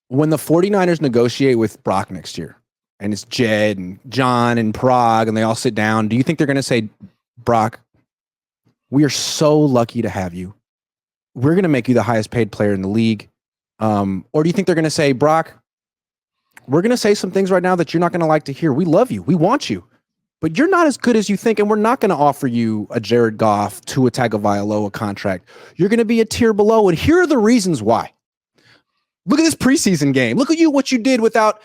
when the 49ers negotiate with Brock next year, and it's Jed and John and Prague, and they all sit down, do you think they're going to say, Brock, we are so lucky to have you. We're going to make you the highest paid player in the league. Or do you think they're going to say, Brock, we're going to say some things right now that you're not going to like to hear. We love you. We want you. But you're not as good as you think, and we're not going to offer you a Jared Goff, Tua Tagovailoa contract. You're going to be a tier below, and here are the reasons why. Look at this preseason game. Look at what you did without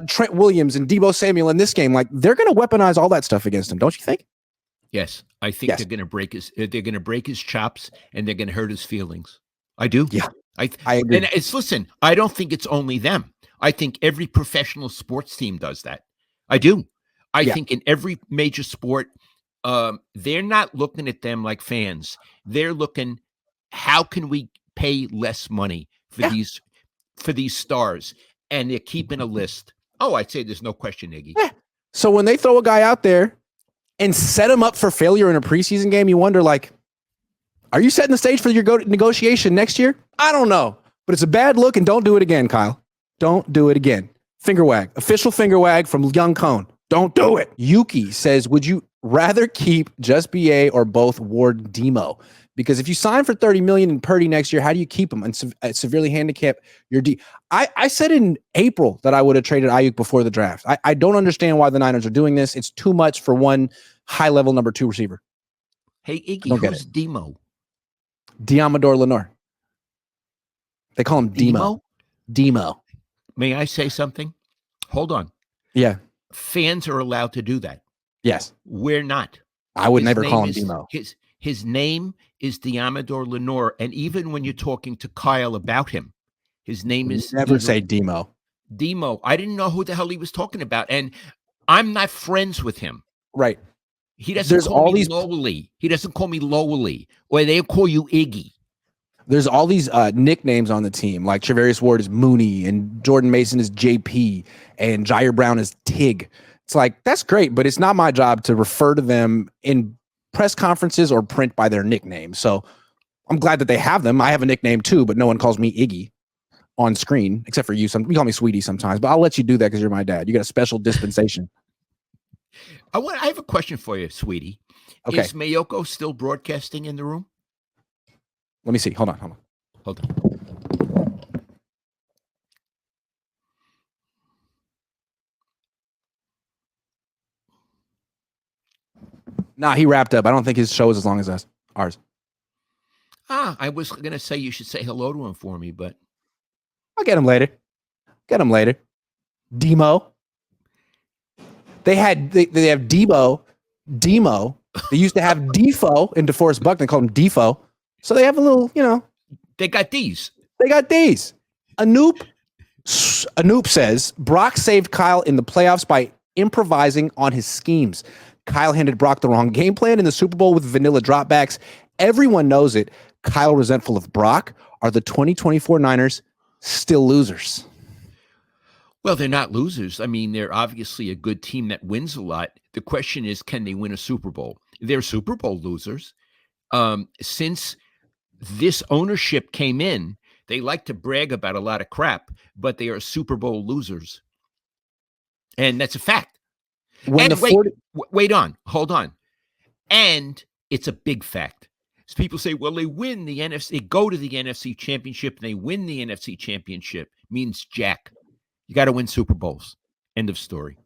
Trent Williams and Deebo Samuel in this game. Like, they're going to weaponize all that stuff against him, don't you think? Yes, I think they're going to break his chops, and they're going to hurt his feelings. I do. Yeah, I agree. And listen, I don't think it's only them. I think every professional sports team does that. I do. I think in every major sport, they're not looking at them like fans. They're looking, how can we pay less money for these stars? And they're keeping a list. Oh, I'd say there's no question, Iggy. Yeah. So when they throw a guy out there and set him up for failure in a preseason game, you wonder, like, are you setting the stage for your negotiation next year? I don't know, but it's a bad look, and don't do it again, Kyle. Don't do it again. Finger wag. Official finger wag from young Cohn. Don't do it. Yuki says, would you rather keep just BA or both Ward Demo? Because if you sign for $30 million in Purdy next year, how do you keep him and severely handicap your D? I said in April that I would have traded Ayuk before the draft. I don't understand why the Niners are doing this. It's too much for one high-level number 2 receiver. Hey, Iggy, who's Demo? Diamador Lenore. They call him Demo. Demo. May I say something? Hold on. Yeah. Fans are allowed to do that. Yes. We're not. I would never call him Demo. His name is Diamador Lenore, and even when you're talking to Kyle about him, his name is never say Demo. Demo. I didn't know who the hell he was talking about, and I'm not friends with him. Right. He doesn't call me Lowly. He doesn't call me Lowly, or they call you Iggy. There's all these nicknames on the team, like Travarius Ward is Mooney, and Jordan Mason is JP, and Jair Brown is Tig. It's like, that's great, but it's not my job to refer to them in press conferences or print by their nickname. So I'm glad that they have them. I have a nickname too, but no one calls me Iggy on screen, except for you. You call me Sweetie sometimes, but I'll let you do that because you're my dad. You got a special dispensation. I have a question for you, Sweetie. Okay. Is Mayoko still broadcasting in the room? Let me see. Hold on. Nah, he wrapped up. I don't think his show is as long as ours. I was going to say you should say hello to him for me, but I'll get him later. Demo. They have Debo, Demo. They used to have Defo in DeForest Buckner. They called him Defo. So they have a little, They got these. Anoop says, Brock saved Kyle in the playoffs by improvising on his schemes. Kyle handed Brock the wrong game plan in the Super Bowl with vanilla dropbacks. Everyone knows it. Kyle resentful of Brock. Are the 2024 Niners still losers? Well, they're not losers. I mean, they're obviously a good team that wins a lot. The question is, can they win a Super Bowl? They're Super Bowl losers. Since this ownership came in, they like to brag about a lot of crap, but they are Super Bowl losers. And that's a fact. Hold on. And it's a big fact. So people say, well, they win the NFC, they go to the NFC Championship, and they win the NFC Championship. Means jack. You got to win Super Bowls. End of story.